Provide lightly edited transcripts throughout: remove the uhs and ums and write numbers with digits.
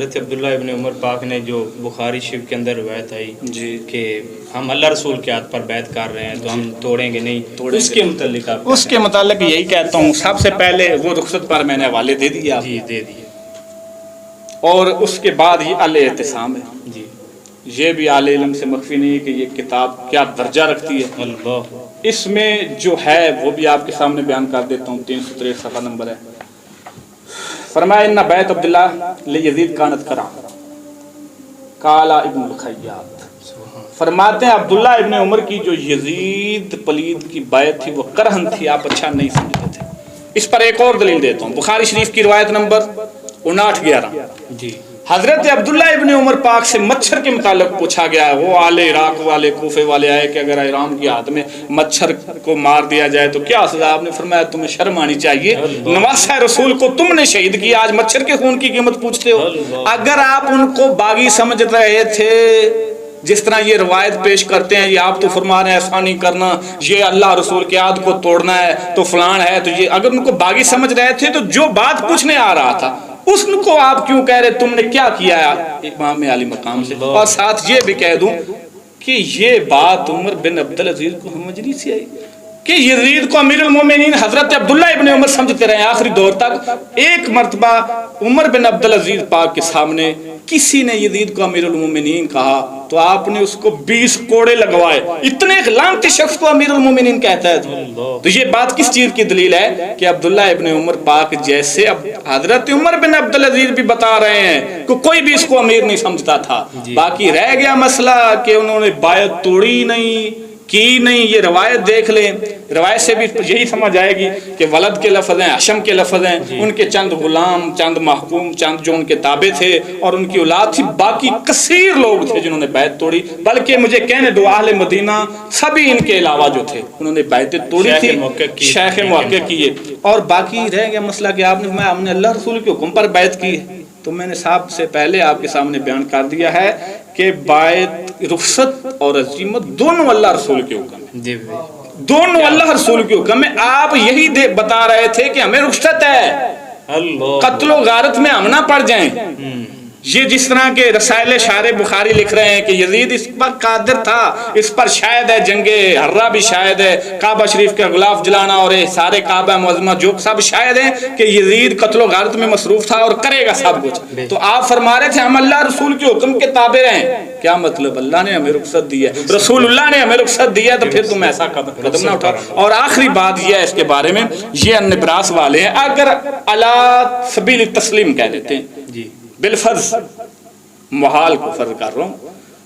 حضرت عبداللہ ابن عمر پاک نے جو بخاری شریف کے اندر روایت آئی جی کہ ہم اللہ رسول کے ہاتھ پر بیعت کر رہے ہیں تو ہم توڑیں گے نہیں، اس کے متعلق آپ اس کے متعلق یہی کہتا ہوں، سب سے پہلے وہ رخصت پر میں نے حوالے دے دیا جی دے دیے، اور اس کے بعد یہ الاعتصام ہے جی یہ بھی اہل علم سے مخفی نہیں ہے کہ یہ کتاب کیا درجہ رکھتی ہے۔ اللہ اس میں جو ہے وہ بھی آپ کے سامنے بیان کر دیتا ہوں، 363 صفحہ نمبر ہے۔ فرمایا ان بیعت عبداللہ لیزید کانت کرا کالا ابن الخیاط، فرماتے ہیں عبداللہ ابن عمر کی جو یزید پلید کی بیعت تھی وہ کرہن تھی، آپ اچھا نہیں سمجھتے تھے۔ اس پر ایک اور دلیل دیتا ہوں، بخاری شریف کی روایت نمبر 5911 جی حضرت عبداللہ ابن عمر پاک سے مچھر کے متعلق پوچھا گیا ہے۔ وہ آل عراق والے کوفے والے آئے کہ اگر ایران کی ہاتھ میں مچھر کو مار دیا جائے تو کیا سزا؟ آپ نے فرمایا تمہیں شرم آنی چاہیے، نواسہ رسول کو تم نے شہید کیا، آج مچھر کے خون کی قیمت پوچھتے ہو۔ اگر آپ ان کو باغی سمجھ رہے تھے جس طرح یہ روایت پیش کرتے ہیں، یہ آپ تو فرما رہے ہیں ایسا نہیں کرنا، یہ اللہ رسول کے عہد کو توڑنا ہے تو فلان ہے، تو یہ اگر ان کو باغی سمجھ رہے تھے تو جو بات پوچھنے آ رہا تھا اس کو آپ کیوں کہہ رہے تم نے کیا کیا ہے امام علی مقام سے؟ اور ساتھ یہ بھی کہہ دوں کہ یہ بات عمر بن عبدالعزیز کو سمجھ نہیں سی آئی کہ یزید کو امیر المومنین حضرت عبداللہ ابن عمر سمجھتے رہے آخری دور تک۔ ایک مرتبہ عمر بن عبدالعزیز پاک کے سامنے کسی نے یزید کو امیر المومنین کہا تو آپ نے اس کو 20 کوڑے لگوائے، اتنے لعنتی شخص کو امیر المومنین کہتا ہے۔ تو یہ بات کس چیز کی دلیل ہے کہ عبداللہ ابن عمر پاک جیسے حضرت عمر بن عبدالعزیز بھی بتا رہے ہیں کہ کوئی بھی اس کو امیر نہیں سمجھتا تھا۔ باقی رہ گیا مسئلہ کہ انہوں نے بیعت توڑی نہیں کی نہیں، یہ روایت دیکھ لیں، روایت سے بھی یہی سمجھ آئے گی کہ ولد کے لفظ ہیں، حشم کے لفظ ہیں، ان کے چند غلام، چند محکوم، چند جو ان کے تابع تھے اور ان کی اولاد تھی، باقی کثیر لوگ تھے جنہوں نے بیعت توڑی، بلکہ مجھے کہنے دو اہل مدینہ سبھی ان کے علاوہ جو تھے انہوں نے بیعتیں توڑی تھی، شیخ محقق کیے۔ اور باقی رہ گیا مسئلہ کہ آپ نے فرمایا ہم نے اللہ رسول کے حکم پر بیعت کی ہے، تو میں نے سب سے پہلے آپ کے سامنے بیان کر دیا ہے کہ بیعت رخصت اور عزیمت دونوں اللہ رسول کے حکم ہے، دونوں اللہ رسول کے حکم ہے۔ آپ یہی بتا رہے تھے کہ ہمیں رخصت ہے، قتل و غارت میں ہم نہ پڑ جائیں۔ یہ جس طرح کے رسائل شارح بخاری لکھ رہے ہیں کہ یزید اس پر قادر تھا، اس پر شاید ہے جنگ حرہ بھی شاید ہے، کعبہ شریف کا غلاف جلانا اور سارے کعبہ معظمہ جو سب شاید ہیں کہ یزید قتل و غارت میں مصروف تھا اور کرے گا سب کچھ۔ تو آپ فرما رہے تھے ہم اللہ رسول کے حکم کے تابع رہیں۔ کیا مطلب؟ اللہ نے ہمیں رخصت دی ہے، رسول اللہ نے ہمیں رخصت دی ہے، تو پھر تم ایسا قدم نہ اٹھا۔ اور آخری بات یہ ہے اس کے بارے میں، یہ نبراس والے ہیں اگر علی سبیل التسلیم کہہ دیتے ہیں، بالفرض محال کو فرض کر رہا ہوں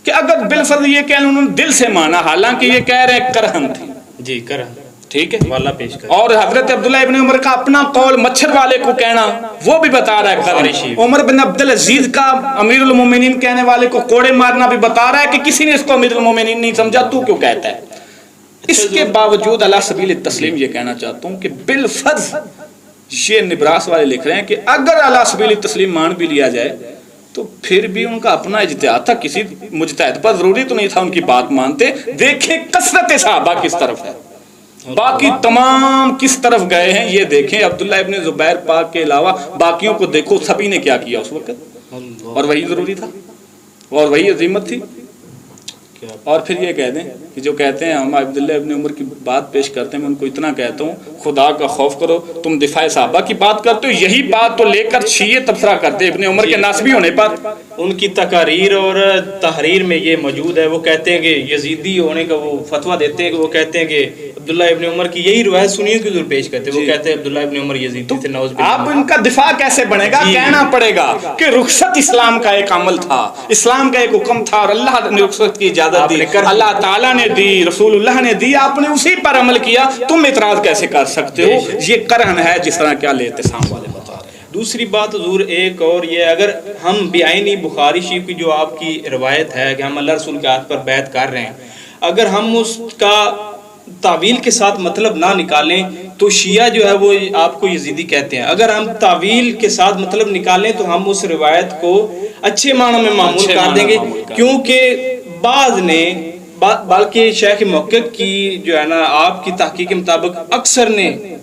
کہ اگر بالفرض یہ کہہ انہوں نے دل سے مانا، حالانکہ یہ کہہ رہے ہیں کرہن تھی، جی کرہن، ٹھیک ہے، والا پیش کر، اور حضرت عبداللہ ابن عمر کا اپنا قول مچھر والے کو کہنا وہ بھی بتا رہا ہے کرہن، عمر بن عبدالعزیز کا امیر المومنین کہنے والے کو کوڑے مارنا بھی بتا رہا ہے کہ کسی نے اس کو امیر المومنین نہیں سمجھا، تو کیوں کہتا ہے؟ اس کے باوجود علی سبیل التسلیم یہ کہنا چاہتا ہوں کہ بالفرض یہ نبراس والے لکھ رہے ہیں کہ اگر علی سبیل التسلیم مان بھی لیا جائے تو پھر بھی ان کا اپنا اجتہاد تھا، کسی مجتہد پر ضروری تو نہیں تھا ان کی بات مانتے۔ دیکھیں کثرت صحابہ کس طرف ہے، باقی تمام کس طرف گئے ہیں، یہ دیکھیں عبداللہ ابن زبیر پاک کے علاوہ باقیوں کو دیکھو، سبھی نے کیا کیا اس وقت، اور وہی ضروری تھا اور وہی عظیمت تھی۔ اور پھر یہ کہہ دیں کہ جو کہتے ہیں ہم عبداللہ ابن عمر کی بات پیش کرتے ہیں، میں ان کو اتنا کہتا ہوں خدا کا خوف کرو، تم دفاع صحابہ کی بات کرتے ہو، یہی بات تو لے کر شیعہ تبصرہ کرتے ابن عمر کے ناسبی ہونے پر۔ ان کی تقاریر اور تحریر میں یہ موجود ہے، وہ کہتے ہیں کہ یزیدی ہونے کا وہ فتویٰ دیتے ہیں کہ وہ کہتے ہیں کہ عبداللہ ابن عمر کی یہی روایت سنیے کہ ضرور پیش کرتے ہیں، وہ کہتے ہیں عبداللہ ابن عمر یزیدی تھے، نعوذ باللہ۔ آپ ان کا دفاع کیسے بنے گا؟ کہنا پڑے گا کہ رخصت اسلام کا ایک عمل تھا، اسلام کا ایک حکم تھا، اور اللہ نے رخصت کی اجازت دی، اللہ تعالیٰ نے دی، رسول اللہ نے دی، آپ نے اسی پر عمل کیا، تم اعتراض کیسے کر سکتے ہو؟ یہ کرہن ہے جس طرح کیا الاعتصام والے بتا رہے ہیں۔ دوسری بات حضور ایک اور یہ، اگر ہم بعینی بخاری شریف کی جو آپ کی روایت ہے کہ ہم اللہ رسول کے ہاتھ پر بیعت کر رہے ہیں، اگر ہم اس کا تعویل کے ساتھ مطلب نہ نکالیں تو شیعہ جو ہے وہ آپ کو یزیدی کہتے ہیں، اگر ہم تعویل کے ساتھ مطلب نکالیں تو ہم اس روایت کو اچھے معنی میں معمول کر دیں گے، کیونکہ بعض نے بلکہ شیخ محقق کی جو ہے نا آپ کی تحقیق کے مطابق اکثر نے